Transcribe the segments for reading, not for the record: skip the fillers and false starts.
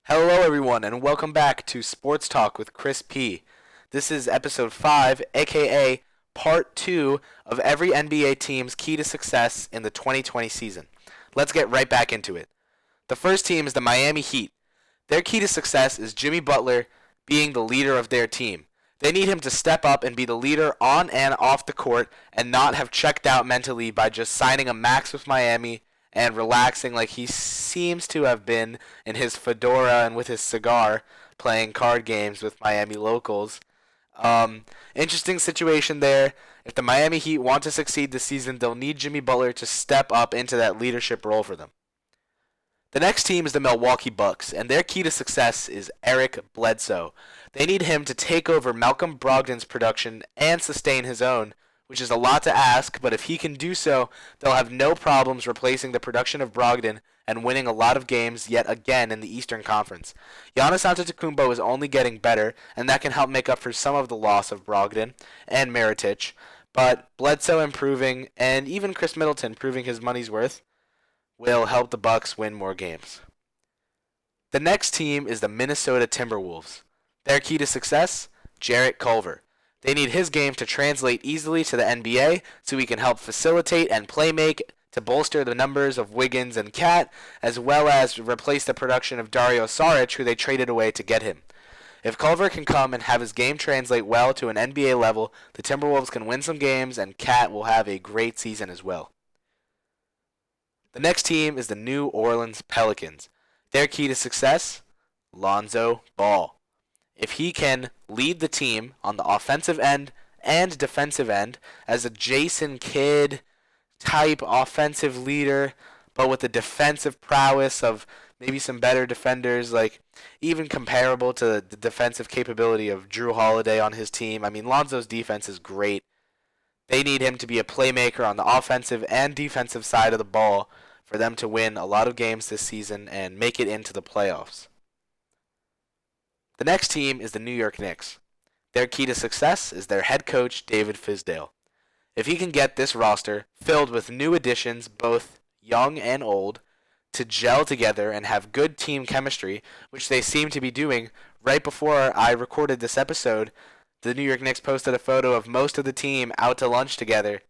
Hello, everyone, and welcome back to Sports Talk with Kris P. This is episode 5, aka part 2 of every NBA team's key to success in the 2020 season. Let's get right back into it. The first team is the Miami Heat. Their key to success is Jimmy Butler being the leader of their team. They need him to step up and be the leader on and off the court and not have checked out mentally by just signing a max with Miami and relaxing like he seems to have been in his fedora and with his cigar playing card games with Miami locals. Interesting situation there. If the Miami Heat want to succeed this season, they'll need Jimmy Butler to step up into that leadership role for them. The next team is the Milwaukee Bucks, and their key to success is Eric Bledsoe. They need him to take over Malcolm Brogdon's production and sustain his own, which is a lot to ask, but if he can do so, they'll have no problems replacing the production of Brogdon and winning a lot of games yet again in the Eastern Conference. Giannis Antetokounmpo is only getting better, and that can help make up for some of the loss of Brogdon and Mirotic, but Bledsoe improving and even Chris Middleton proving his money's worth will help the Bucks win more games. The next team is the Minnesota Timberwolves. Their key to success? Jarrett Culver. They need his game to translate easily to the NBA so he can help facilitate and play make to bolster the numbers of Wiggins and Cat, as well as replace the production of Dario Saric, who they traded away to get him. If Culver can come and have his game translate well to an NBA level, the Timberwolves can win some games and Cat will have a great season as well. The next team is the New Orleans Pelicans. Their key to success? Lonzo Ball. If he can lead the team on the offensive end and defensive end as a Jason Kidd type offensive leader, but with the defensive prowess of maybe some better defenders, like even comparable to the defensive capability of Drew Holiday on his team. I mean, Lonzo's defense is great. They need him to be a playmaker on the offensive and defensive side of the ball for them to win a lot of games this season and make it into the playoffs. The next team is the New York Knicks. Their key to success is their head coach, David Fizdale. If he can get this roster filled with new additions, both young and old, to gel together and have good team chemistry, which they seem to be doing, right before I recorded this episode, the New York Knicks posted a photo of most of the team out to lunch together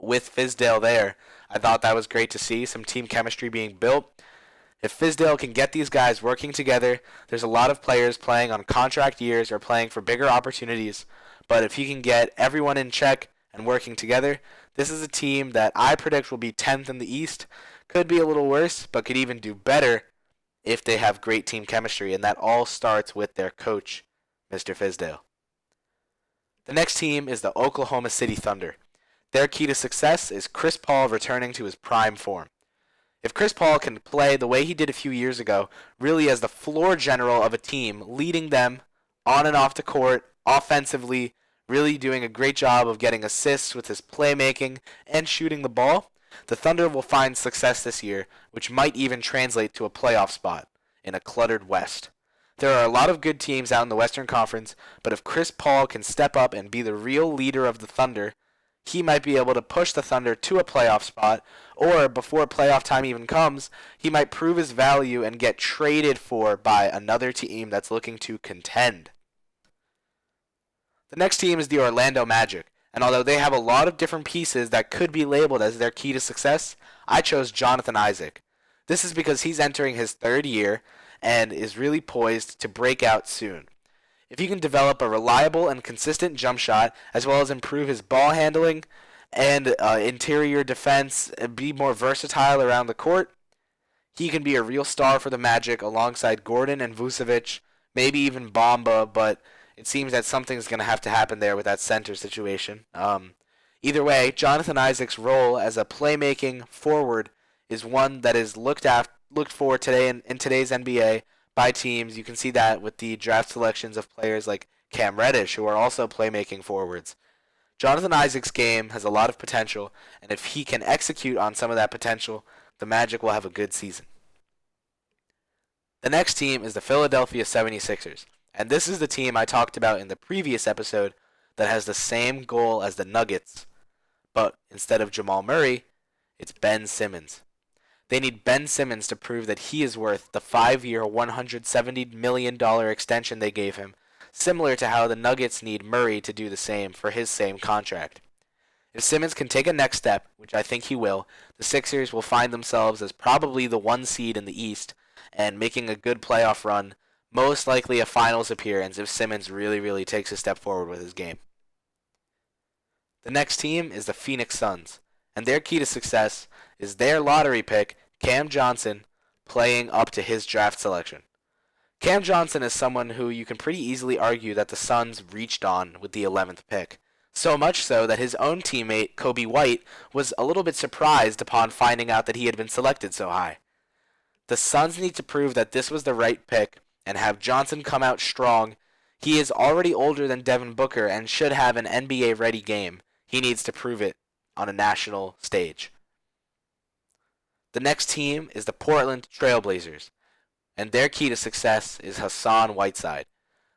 with Fizdale there. I thought that was great to see, some team chemistry being built. If Fizdale can get these guys working together, there's a lot of players playing on contract years or playing for bigger opportunities, but if he can get everyone in check and working together, this is a team that I predict will be 10th in the East. Could be a little worse, but could even do better if they have great team chemistry, and that all starts with their coach, Mr. Fizdale. The next team is the Oklahoma City Thunder. Their key to success is Chris Paul returning to his prime form. If Chris Paul can play the way he did a few years ago, really as the floor general of a team, leading them on and off the court, offensively, really doing a great job of getting assists with his playmaking and shooting the ball, the Thunder will find success this year, which might even translate to a playoff spot in a cluttered West. There are a lot of good teams out in the Western Conference, but if Chris Paul can step up and be the real leader of the Thunder, he might be able to push the Thunder to a playoff spot, or before playoff time even comes, he might prove his value and get traded for by another team that's looking to contend. The next team is the Orlando Magic, and although they have a lot of different pieces that could be labeled as their key to success, I chose Jonathan Isaac. This is because he's entering his third year and is really poised to break out soon. If he can develop a reliable and consistent jump shot, as well as improve his ball handling and interior defense, and be more versatile around the court, he can be a real star for the Magic alongside Gordon and Vucevic, maybe even Bamba, but it seems that something's going to have to happen there with that center situation. Either way, Jonathan Isaac's role as a playmaking forward is one that is looked for today in today's NBA by teams. You can see that with the draft selections of players like Cam Reddish, who are also playmaking forwards. Jonathan Isaac's game has a lot of potential, and if he can execute on some of that potential, the Magic will have a good season. The next team is the Philadelphia 76ers, and this is the team I talked about in the previous episode that has the same goal as the Nuggets, but instead of Jamal Murray, it's Ben Simmons. They need Ben Simmons to prove that he is worth the 5-year, $170 million extension they gave him, similar to how the Nuggets need Murray to do the same for his same contract. If Simmons can take a next step, which I think he will, the Sixers will find themselves as probably the 1 seed in the East and making a good playoff run, most likely a finals appearance if Simmons really takes a step forward with his game. The next team is the Phoenix Suns, and their key to success is their lottery pick, Cam Johnson, playing up to his draft selection. Cam Johnson is someone who you can pretty easily argue that the Suns reached on with the 11th pick. So much so that his own teammate, Kobe White, was a little bit surprised upon finding out that he had been selected so high. The Suns need to prove that this was the right pick and have Johnson come out strong. He is already older than Devin Booker and should have an NBA-ready game. He needs to prove it on a national stage. The next team is the Portland Trail Blazers, and their key to success is Hassan Whiteside.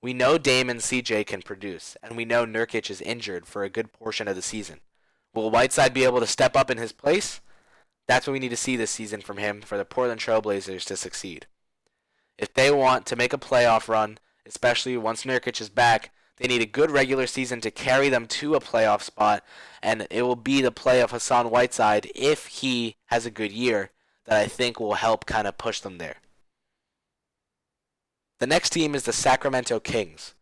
We know Dame and CJ can produce, and we know Nurkic is injured for a good portion of the season. Will Whiteside be able to step up in his place? That's what we need to see this season from him for the Portland Trail Blazers to succeed. If they want to make a playoff run, especially once Nurkic is back, they need a good regular season to carry them to a playoff spot, and it will be the play of Hassan Whiteside, if he has a good year, that I think will help kind of push them there. The next team is the Sacramento Kings.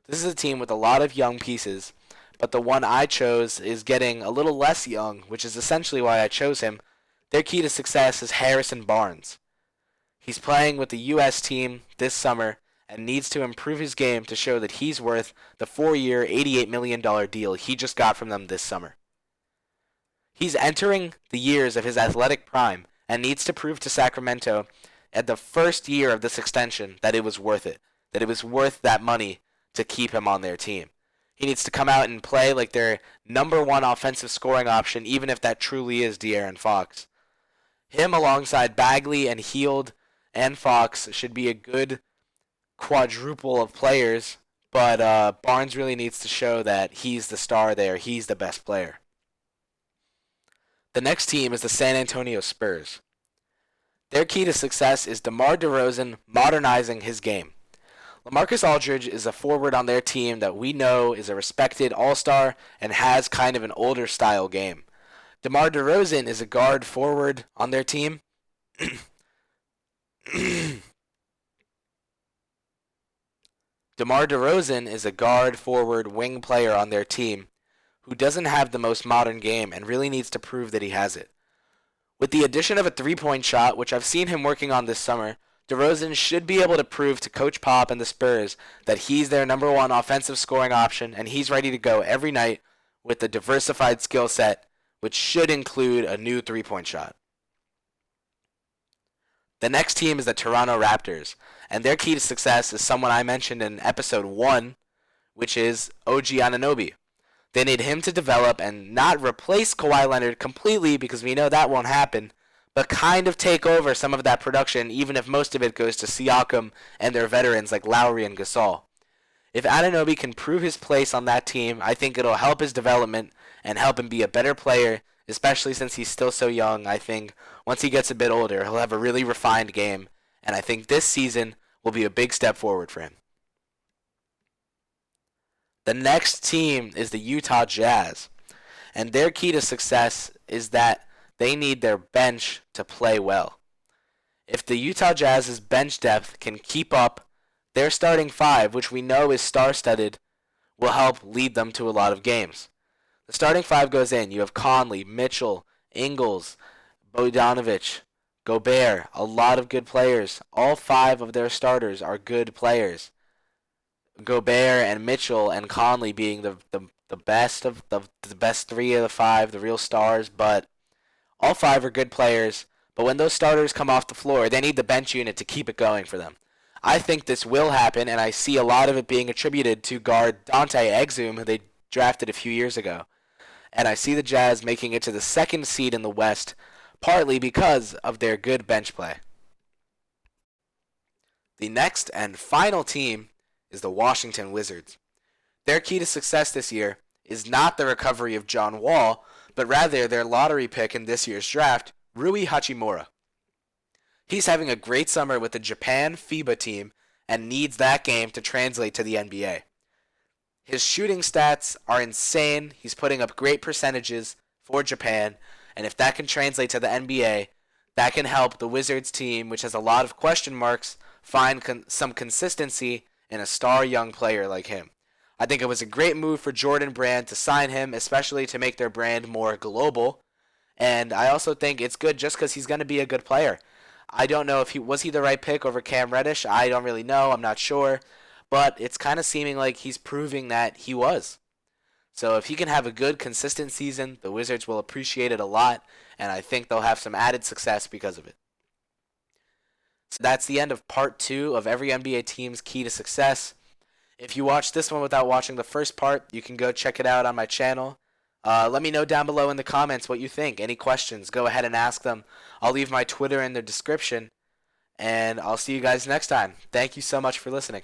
This is a team with a lot of young pieces, but the one I chose is getting a little less young, which is essentially why I chose him. Their key to success is Harrison Barnes. He's playing with the U.S. team this summer and needs to improve his game to show that he's worth the 4-year, $88 million deal he just got from them this summer. He's entering the years of his athletic prime and needs to prove to Sacramento at the first year of this extension that it was worth it, that it was worth that money to keep him on their team. He needs to come out and play like their number one offensive scoring option, even if that truly is De'Aaron Fox. Him alongside Bagley and Hield and Fox should be a good quadruple of players, but Barnes really needs to show that he's the star there, he's the best player. The next team is the San Antonio Spurs. Their key to success is DeMar DeRozan modernizing his game. LaMarcus Aldridge is a forward on their team that we know is a respected all-star and has kind of an older style game. DeMar DeRozan is a guard forward on their team. DeMar DeRozan is a guard forward wing player on their team who doesn't have the most modern game and really needs to prove that he has it. With the addition of a three-point shot, which I've seen him working on this summer, DeRozan should be able to prove to Coach Pop and the Spurs that he's their number one offensive scoring option and he's ready to go every night with a diversified skill set, which should include a new three-point shot. The next team is the Toronto Raptors, and their key to success is someone I mentioned in episode 1, which is OG Anunoby. They need him to develop and not replace Kawhi Leonard completely, because we know that won't happen, but kind of take over some of that production, even if most of it goes to Siakam and their veterans like Lowry and Gasol. If Anunoby can prove his place on that team, I think it'll help his development and help him be a better player, especially since he's still so young. I think once he gets a bit older, he'll have a really refined game, and I think this season will be a big step forward for him. The next team is the Utah Jazz, and their key to success is that they need their bench to play well. If the Utah Jazz's bench depth can keep up, their starting five, which we know is star-studded, will help lead them to a lot of games. The starting five goes in. You have Conley, Mitchell, Ingles, Bogdanovic, Gobert, a lot of good players. All five of their starters are good players. Gobert and Mitchell and Conley being the best of the best three of the five, the real stars, but all five are good players. But when those starters come off the floor, they need the bench unit to keep it going for them. I think this will happen, and I see a lot of it being attributed to guard Dante Exum, who they drafted a few years ago. And I see the Jazz making it to the second seed in the West, partly because of their good bench play. The next and final team is the Washington Wizards. Their key to success this year is not the recovery of John Wall, but rather their lottery pick in this year's draft, Rui Hachimura. He's having a great summer with the Japan FIBA team and needs that game to translate to the NBA. His shooting stats are insane. He's putting up great percentages for Japan, and if that can translate to the NBA, that can help the Wizards team, which has a lot of question marks, find some consistency in a star young player like him. I think it was a great move for Jordan Brand to sign him, especially to make their brand more global. And I also think it's good just because he's going to be a good player. I don't know if he was the right pick over Cam Reddish. I don't really know. I'm not sure. But it's kind of seeming like he's proving that he was. So if he can have a good, consistent season, the Wizards will appreciate it a lot, and I think they'll have some added success because of it. So that's the end of part 2 of every NBA team's key to success. If you watched this one without watching the first part, you can go check it out on my channel. Let me know down below in the comments what you think. Any questions, go ahead and ask them. I'll leave my Twitter in the description, and I'll see you guys next time. Thank you so much for listening.